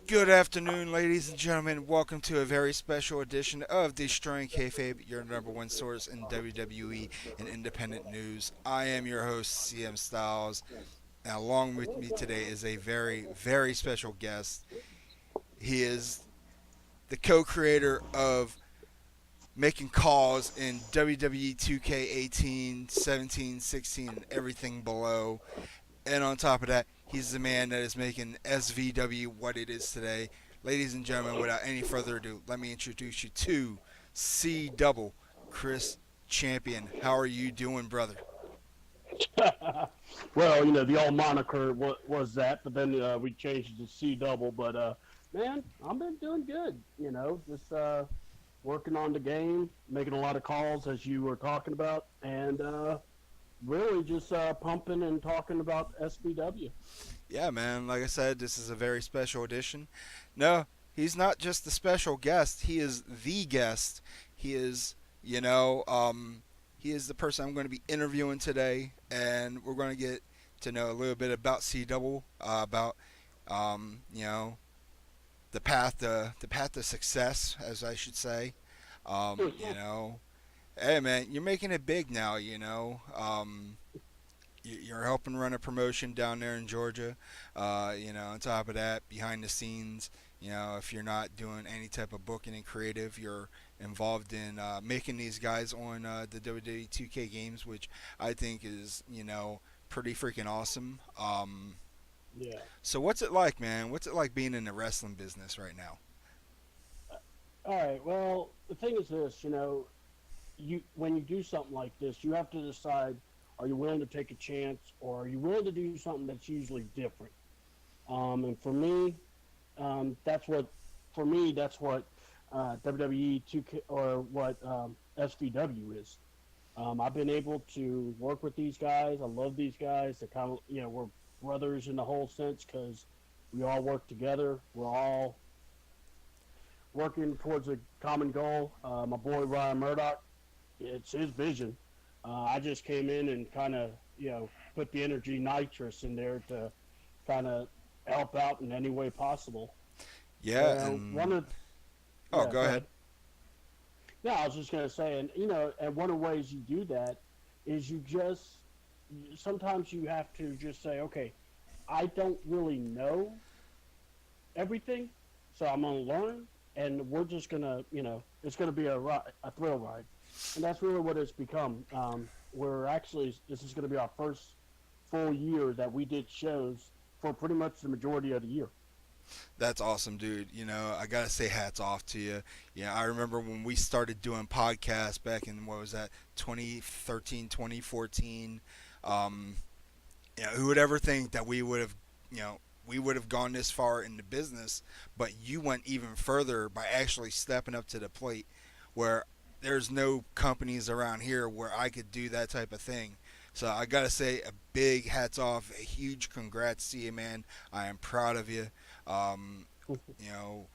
Good afternoon, ladies and gentlemen. Welcome to a very special edition of Destroying Kayfabe, your number one source in WWE and independent news. I am your host, CM Styles, and along with me today is a very, very special guest. He is the co-creator of making calls in WWE 2K18, 17, 16, and everything below. And on top of that, he's the man that is making SVW what it is today. Ladies and gentlemen, without any further ado, let me introduce you to C Double, Chris Champion. How are you doing, brother? Well, the old moniker was that, but then we changed it to C double. But man, I've been doing good. Just working on the game, making a lot of calls as you were talking about, and really just pumping and talking about SBW. Yeah, man. Like I said, this is a very special edition. No, he's not just the special guest. He is the guest. He is, you know, he is the person I'm going to be interviewing today, and we're going to get to know a little bit about C Double, about, you know, the path to success, as I should say. You know, hey man, you're making it big now. You're helping run a promotion down there in Georgia. On top of that, behind the scenes, if you're not doing any type of booking and creative, you're involved in making these guys on the WWE 2K games, which I think is, pretty freaking awesome. Yeah. So what's it like, man? What's it like being in the wrestling business right now? All right. Well, the thing is this. You when you do something like this, you have to decide: are you willing to take a chance, or are you willing to do something that's usually different? And for me, that's what WWE 2K or what SVW is. I've been able to work with these guys. I love these guys. They're kind of we're brothers in the whole sense because we all work together. We're all working towards a common goal. My boy Ryan Murdoch, it's his vision. I just came in and kind of put the energy nitrous in there to kind of help out in any way possible. Yeah, and One of oh, Yeah, go go ahead. ahead. No, I was just gonna say, and and one of the ways you do that is sometimes you have to just say, okay, I don't really know everything, so I'm gonna learn, and we're just gonna, it's gonna be a thrill ride, and that's really what it's become. This is gonna be our first full year that we did shows for pretty much the majority of the year. That's awesome, dude. I gotta say hats off to you. I remember when we started doing podcasts back in what was that, 2013, 2014. Um, who would ever think that we would have gone this far in the business? But you went even further by actually stepping up to the plate, where there's no companies around here where I could do that type of thing. So I gotta say a big hats off, a huge congrats to you, man. I am proud of you. Um, you know,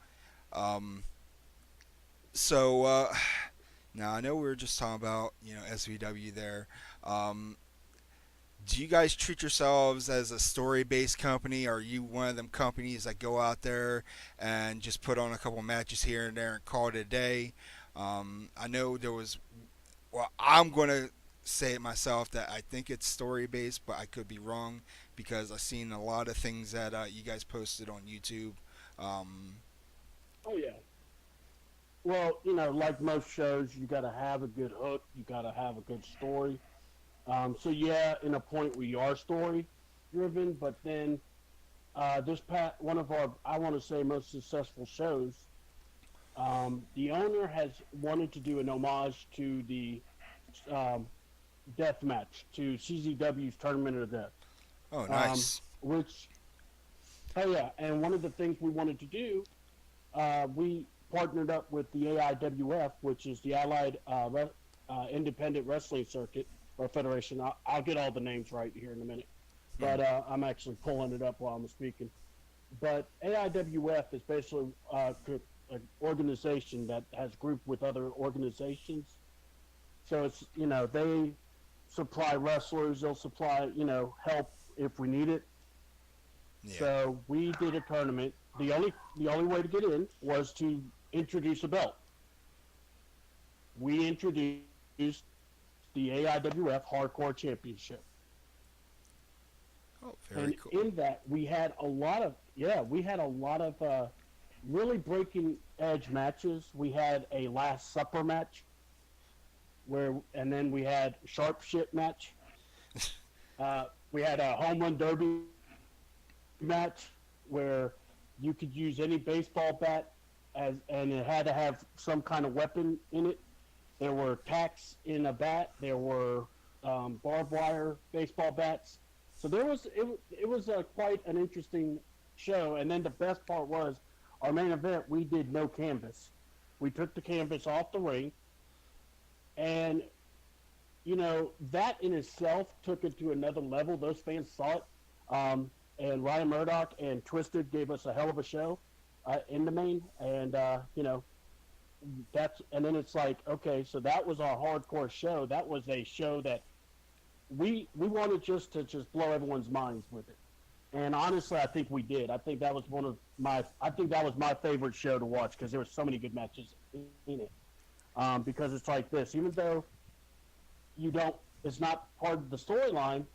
um, so now I know we were just talking about SVW there. Um, do you guys treat yourselves as a story-based company? Or are you one of them companies that go out there and just put on a couple matches here and there and call it a day? I know there was. Well, I'm gonna say it myself that I think it's story-based, but I could be wrong because I've seen a lot of things that you guys posted on YouTube. Um, Oh yeah. Well, like most shows, you got to have a good hook. You got to have a good story. So yeah, in a point we are story driven, but then one of our I want to say most successful shows, the owner has wanted to do an homage to the um, death match to CZW's Tournament of Death, oh, um, nice. which oh yeah, and one of the things we wanted to do, we partnered up with the AIWF, which is the Allied Independent Wrestling Circuit or Federation. I'll get all the names right here in a minute, Hmm. but I'm actually pulling it up while I'm speaking. But AIWF is basically an organization that has grouped with other organizations. So it's they supply wrestlers, they'll supply help if we need it. Yeah. So we did a tournament. the only way to get in was to introduce a belt. We introduced the AIWF Hardcore Championship, Oh, and very in cool. that we had a lot of really breaking edge matches. We had a Last Supper match and then we had Sharp Shit match. We had a home run derby match where you could use any baseball bat and it had to have some kind of weapon in it. There were tacks in a bat. There were barbed wire baseball bats. So it was quite an interesting show. And then the best part was our main event. We did no canvas. We took the canvas off the ring, and that in itself took it to another level. Those fans saw it, and Ryan Murdoch and Twisted gave us a hell of a show in the main, and and then it's like, okay, so that was our hardcore show. That was a show that we wanted just blow everyone's minds with it. And honestly, I think we did. I think that was my favorite show to watch because there were so many good matches in it. Because it's like this, even though you don't, it's not part of the storyline.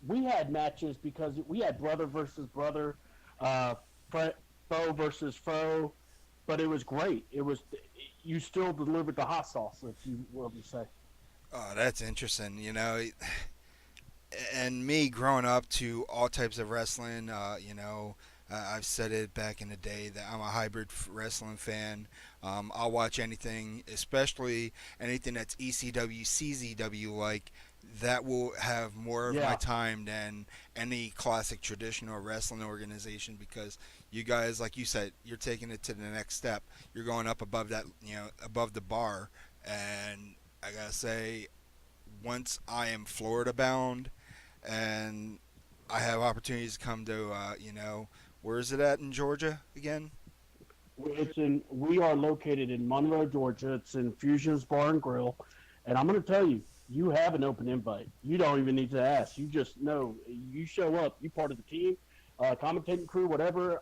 We had matches because we had brother versus brother, uh, foe versus foe, but it was great. It was you still delivered the hot sauce, if you will to say. Oh, that's interesting. And me growing up to all types of wrestling, I've said it back in the day that I'm a hybrid wrestling fan. I'll watch anything, especially anything that's ECW, CZW like. That will have more of my Yeah. time than any classic traditional wrestling organization because you guys, like you said, you're taking it to the next step. You're going up above that, above the bar. And I gotta say, once I am Florida bound, and I have opportunities to come to, where is it at in Georgia again? We are located in Monroe, Georgia. It's in Fusion's Bar and Grill, and I'm going to tell you, you have an open invite. You don't even need to ask. You just know you show up. You part of the team, commentating crew, whatever.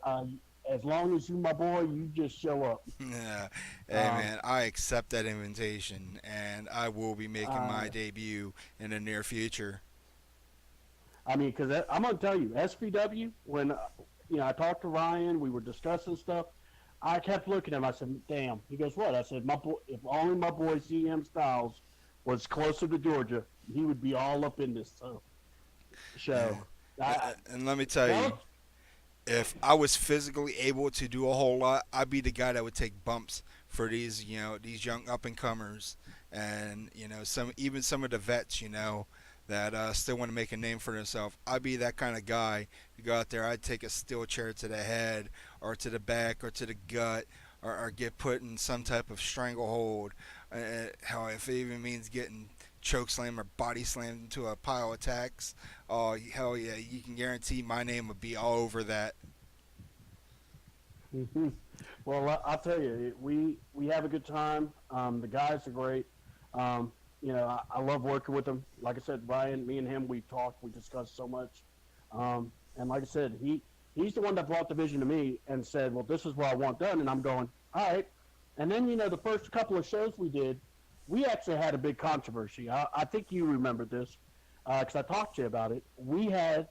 As long as you my boy, you just show up. Yeah. Hey Um, man, I accept that invitation, and I will be making uh, my debut in the near future. I mean, because I'm going to tell you, SVW. When I talked to Ryan, we were discussing stuff. I kept looking at him. I said, "Damn." He goes, "What?" I said, "My boy, if only my boy CM Styles was closer to Georgia, he would be all up in this Yeah. show." I, And let me tell that you, if I was physically able to do a whole lot, I'd be the guy that would take bumps for these young up and comers, and some of the vets, that still want to make a name for themselves. I'd be that kind of guy to go out there. I'd take a steel chair to the head, or to the back, or to the gut, or get put in some type of stranglehold. Hell, if it even means getting choke slammed or body slammed into a pile of tacks, oh hell yeah, you can guarantee my name would be all over that. Mhm. Well, I'll tell you, we have a good time. The guys are great. Um, I love working with them. Like I said, Brian, me and him, we talked, we discussed so much. And like I said, he's the one that brought the vision to me and said, "Well, this is what I want done." And I'm going, "All right." And then the first couple of shows we did, we actually had a big controversy. I think you remember this because I talked to you about it. We had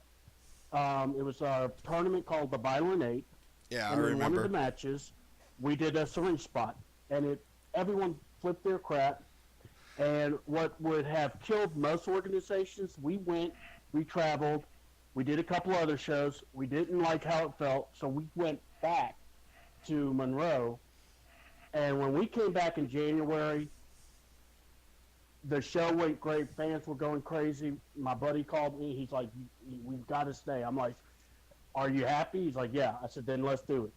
it was a tournament called the Violent Eight, Yeah, I and in one of the remember. matches, we did a syringe spot, and everyone flipped their crap. And what would have killed most organizations, we traveled, we did a couple other shows. We didn't like how it felt, so we went back to Monroe. And when we came back in January, the show went great. Fans were going crazy. My buddy called me. He's like, "We've got to stay." I'm like, "Are you happy?" He's like, "Yeah." I said, "Then let's do it."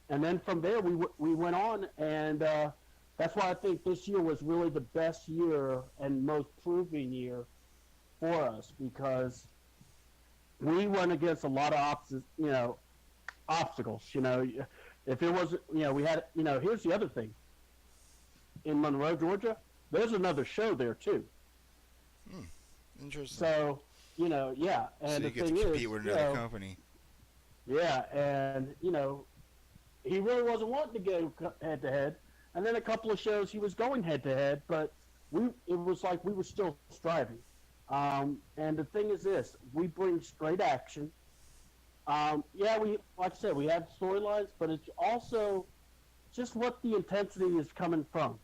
And then from there, we went on, and that's why I think this year was really the best year and most proving year for us because we went against a lot of obstacles. If it wasn't, we had, here's the other thing: in Monroe, Georgia, there's another show there too. Hmm, interesting. So, yeah. So And you the get to thing compete is, with another company. Yeah, and he really wasn't wanting to go head to head. And then a couple of shows he was going head to head, but it was like we were still striving. And the thing is this: we bring straight action. Yeah, we like I said, we have storylines, but it's also just what the intensity is coming from.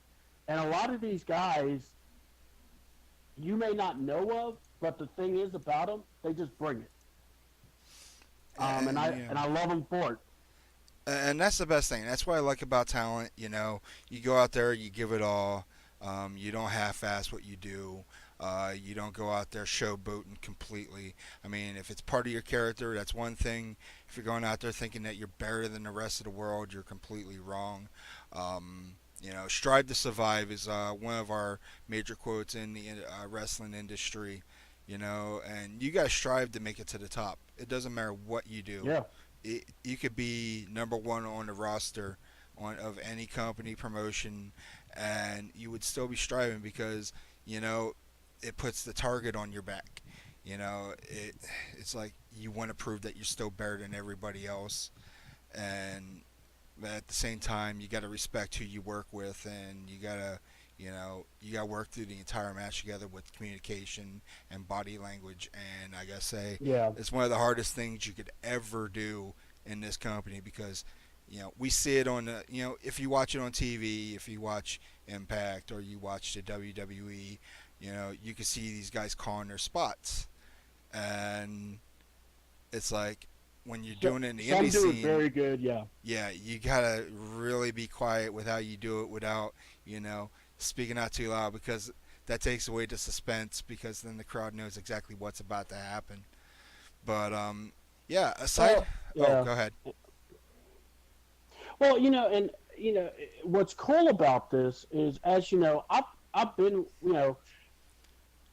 And a lot of these guys you may not know of, but the thing is about them, they just bring it. And And I love them for it. and that's the best thing. That's what I like about talent. You go out there, you give it all. You don't half-ass what you do. You don't go out there showboating completely. I mean, if it's part of your character, that's one thing. If you're going out there thinking that you're better than the rest of the world, you're completely wrong. Strive to survive is one of our major quotes in the wrestling industry. And you got to strive to make it to the top. It doesn't matter what you do. Yeah, You could be number one on the roster of any company promotion, and you would still be striving because you know it puts the target on your back. It's like you want to prove that you're still better than everybody else, and but at the same time you got to respect who you work with, and you got to work through the entire match together with communication and body language. And I gotta say, yeah, it's one of the hardest things you could ever do in this company because we see it on if you watch it on TV, if you watch Impact or you watch the WWE, you can see these guys calling their spots, and it's like when you're so, doing it in the some indie do it scene, very good. Yeah, yeah, you gotta really be quiet with how you do it without, you know, speaking out too loud because that takes away the suspense because then the crowd knows exactly what's about to happen. But yeah. Aside, well, oh, yeah, go ahead. well, and what's cool about this is, as you know, I've been,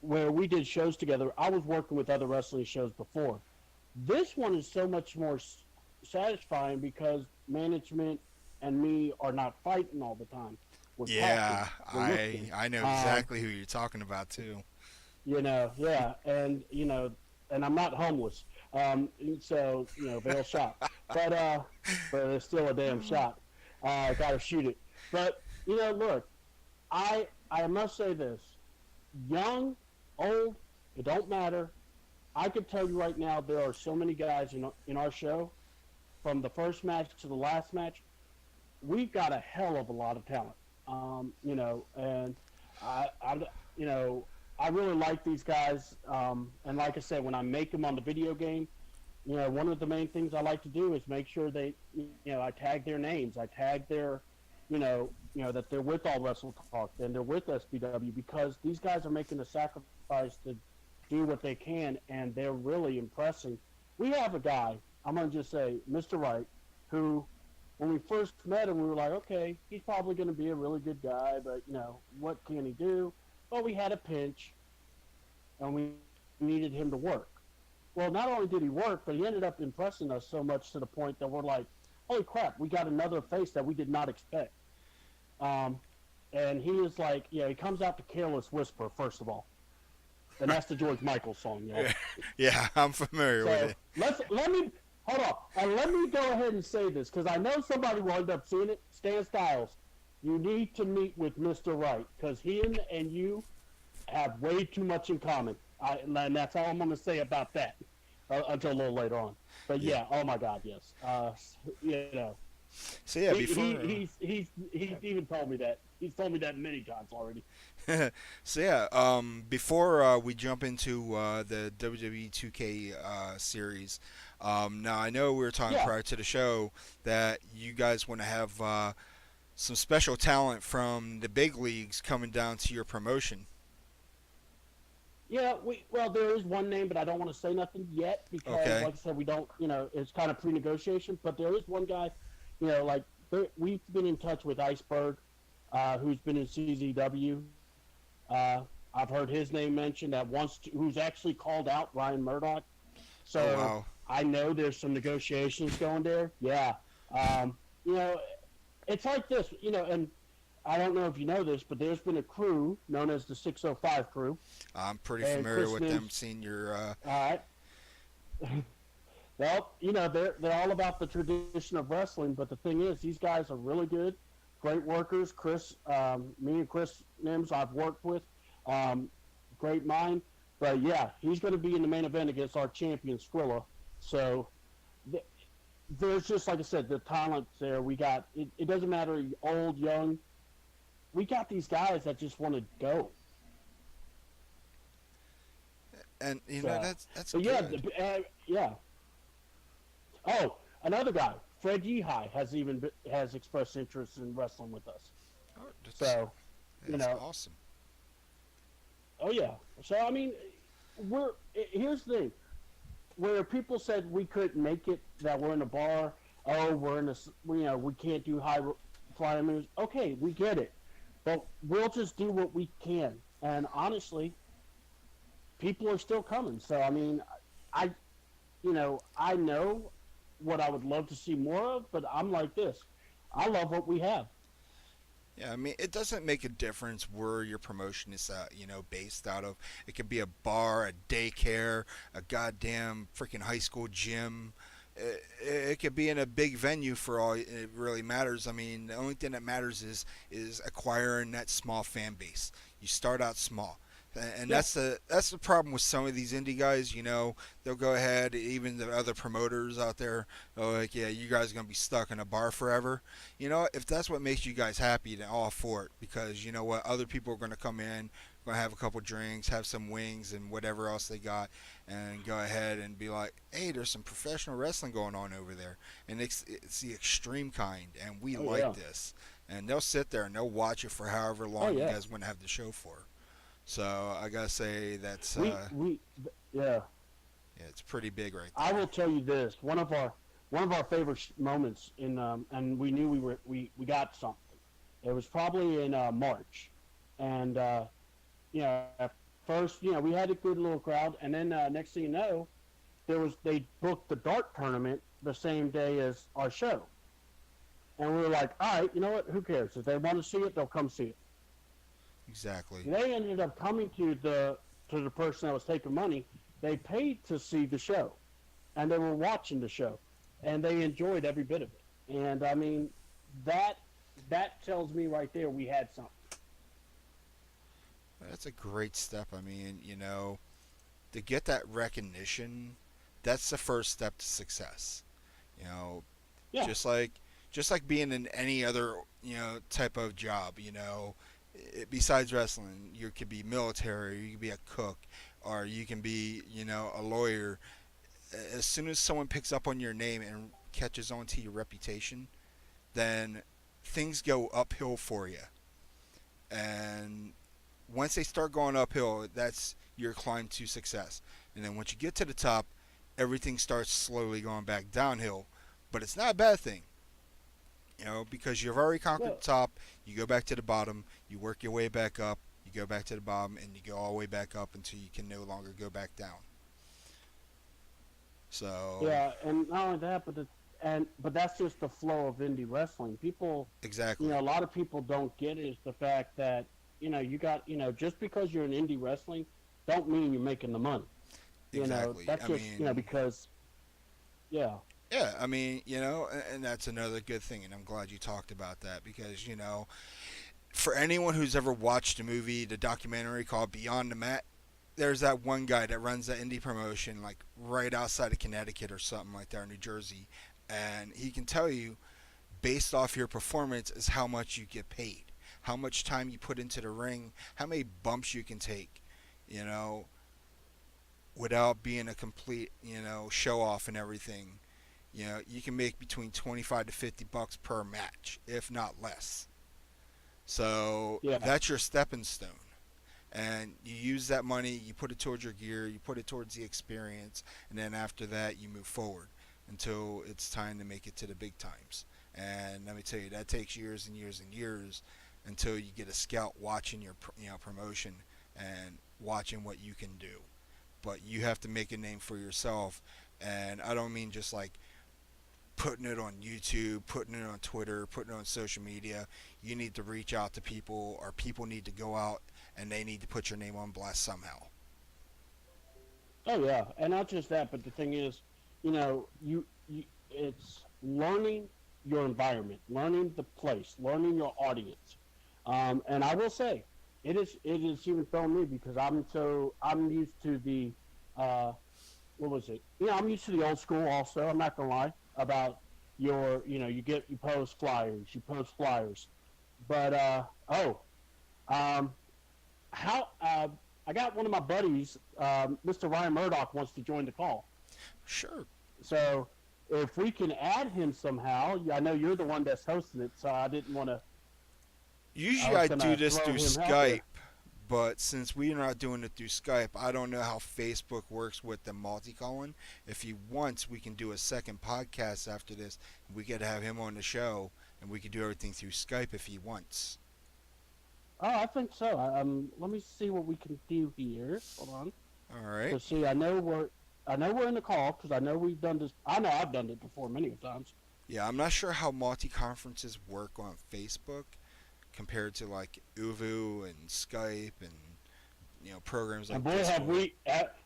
where we did shows together. I was working with other wrestling shows before. This one is so much more satisfying because management and me are not fighting all the time. We're talking, Yeah, we're I listening. I know Um, exactly who you're talking about too. yeah, and and I'm not homeless. So veil shot, but it's still a damn shot. Got to shoot it. But look, I must say this: young, old, it don't matter. I could tell you right now, there are so many guys in our show, from the first match to the last match. We've got a hell of a lot of talent. And I I really like these guys. And like I said, when I make them on the video game, one of the main things I like to do is make sure I tag their names, I tag their, that they're with All Wrestle Talk and they're with SBW because these guys are making a sacrifice to do what they can, and they're really impressing. We have a guy, I'm gonna just say, Mr. Wright, who when we first met him, we were like, okay, he's probably going to be a really good guy, but what can he do? Well, we had a pinch, and we needed him to work. Well, not only did he work, but he ended up impressing us so much to the point that we're like, holy crap, we got another face that we did not expect. Um, and he is like, he comes out to Careless Whisper, first of all. And that's the George Michael song, y'all. Yeah, I'm familiar with So it. let me hold on, and let me go ahead and say this because I know somebody will end up seeing it. Stan Styles, you need to meet with Mr. Wright because he and you have way too much in common. And that's all I'm going to say about that until a little later on. But Yeah. yeah, oh my God, yes. You know, So yeah, before he's even told me that. He's told me that many times already. so yeah, before we jump into the WWE 2K series, now I know we were talking Yeah, prior to the show that you guys want to have some special talent from the big leagues coming down to your promotion. yeah. Well, there is one name, but I don't want to say nothing yet because, Okay. like I said, we don't. It's kind of pre-negotiation. But there is one guy. Like we've been in touch with Iceberg, who's been in CZW. I've heard his name mentioned that who's actually called out Ryan Murdoch. Oh So wow. I know there's some negotiations going there. Yeah. Um, you know, it's like this, and I don't know if you know this, but there's been a crew known as the 605 crew, I'm pretty and familiar Chris with them. Miz. Seeing your All right. Well, they're all about the tradition of wrestling, but the thing is, these guys are really good, great workers. Me and Chris Nims, I've worked with, um, great mind. But yeah, he's going to be in the main event against our champion Skrilla. So th- there's just like I said, the talent there. We got it. It doesn't matter old, young. We got these guys that just want to go. And So, that's but yeah, good. yeah. Oh, another guy, Fred Yehai, has expressed interest in wrestling with us. Oh, So, you that's know, awesome. oh yeah. So I mean, here's the thing: where people said we couldn't make it, that we're in a bar, oh, we're in a, we can't do high flying moves. Okay, we get it, but we'll just do what we can. And honestly, people are still coming. So I mean, I I know what I would love to see more of, but I'm like this. I love what we have. Yeah, I mean, it doesn't make a difference where your promotion is, based out of. It could be a bar, a daycare, a goddamn freaking high school gym. It could be in a big venue for all it really matters. I mean, the only thing that matters is acquiring that small fan base. You start out small. And Yeah. that's the problem with some of these indie guys. They'll go ahead. Even the other promoters out there, they're like, yeah, you guys are gonna be stuck in a bar forever. If that's what makes you guys happy, then all for it. Because you know what, other people are gonna come in, gonna have a couple drinks, have some wings and whatever else they got, and go ahead and be like, hey, there's some professional wrestling going on over there, and it's the extreme kind, and we Oh like yeah. this. And they'll sit there and they'll watch it for however Oh long you yeah. guys want to have the show for. So I gotta say that's We yeah. yeah, it's pretty big right I there. will tell you this: one of our favorite moments in, and we knew we got something. It was probably in March, and at first, we had a good little crowd, and then next thing you know, they booked the dart tournament the same day as our show, and we were like, all right, you know what? Who cares? If they want to see it, they'll come see it. Exactly. They ended up coming to the person that was taking money. They paid to see the show, and they were watching the show, and they enjoyed every bit of it. And I mean, that that tells me right there we had something. That's a great step. I mean, to get that recognition, that's the first step to success. You know, Yeah, just like just like being in any other type of job. Besides wrestling, you could be military, you could be a cook, or you can be a lawyer. As soon as someone picks up on your name and catches on to your reputation, then things go uphill for you. And once they start going uphill, that's your climb to success. And then once you get to the top, everything starts slowly going back downhill. But it's not a bad thing, because you've already conquered well, the top. You go back to the bottom, you work your way back up, you go back to the bottom, and you go all the way back up until you can no longer go back down. So, yeah, and not only that, but that's just the flow of indie wrestling. People, exactly. a lot of people don't get is the fact that you got just because you're in indie wrestling, don't mean you're making the money. Exactly. That's I just mean, because yeah, yeah, I mean, and that's another good thing, and I'm glad you talked about that because, for anyone who's ever watched a movie, the documentary called Beyond the Mat, there's that one guy that runs that indie promotion like right outside of Connecticut or something like that, or New Jersey, and he can tell you based off your performance is how much you get paid, how much time you put into the ring, how many bumps you can take, you know, without being a complete, show off and everything. You can make between 25 to $50 per match, if not less. So yeah, that's your stepping stone. And you use that money, you put it towards your gear, you put it towards the experience, and then after that, you move forward until it's time to make it to the big times. And let me tell you, that takes years and years and years until you get a scout watching your promotion and watching what you can do. But you have to make a name for yourself, and I don't mean just like putting it on YouTube, putting it on Twitter, putting it on social media. You need to reach out to people, or people need to go out and they need to put your name on blast somehow. oh yeah, and not just that, but the thing is, it's learning your environment, learning the place, learning your audience. And I will say, it is even throwing me because I'm used to the what was it? I'm used to the old school. Also, I'm not gonna lie about you post flyers, but um, how I got one of my buddies, Mr. Ryan Murdoch, wants to join the call. Sure. So if we can add him somehow, I know you're the one that's hosting it, so I didn't want to. I Usually was I do gonna this throw through him out Skype, there. but since we're not doing it through Skype, I don't know how Facebook works with the multi-calling. If he wants, we can do a second podcast after this. We could have him on the show, and we could do everything through Skype if he wants. Oh, I think so. Let me see what we can do here. Hold on. All right. Because see, I know we're in the call because I know we've done this. I know I've done it before many times. Yeah, I'm not sure how multi-conferences work on Facebook compared to like Uvu and Skype and programs And like boy, have Discord. we.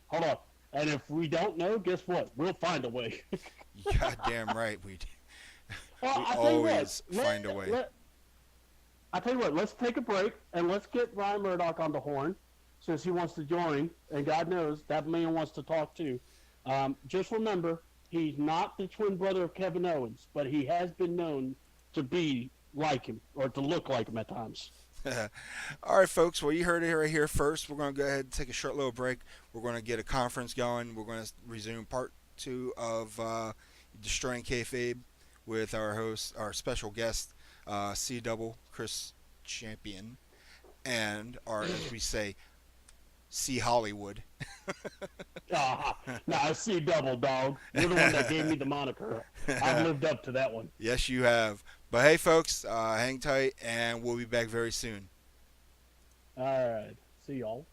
Hold on. And if we don't know, guess what? We'll find a way. God damn right Well, we I tell you what. always find a way. I tell you what. Let's take a break and let's get Ryan Murdoch on the horn, since he wants to join. And God knows that man wants to talk too. Just remember, he's not the twin brother of Kevin Owens, but he has been known to be like him or to look like him at times. All right, folks. Well, you heard it right here first. We're going to go ahead and take a short little break. We're going to get a conference going. We're going to resume part two of Destroying Kayfabe with our host, our special guest, C Double Chris Champion, and our, as we say, C Hollywood. Now I see double dog. You're the one that gave me the moniker. I've lived up to that one. Yes, you have. But hey, folks, hang tight, and we'll be back very soon. All right. See y'all.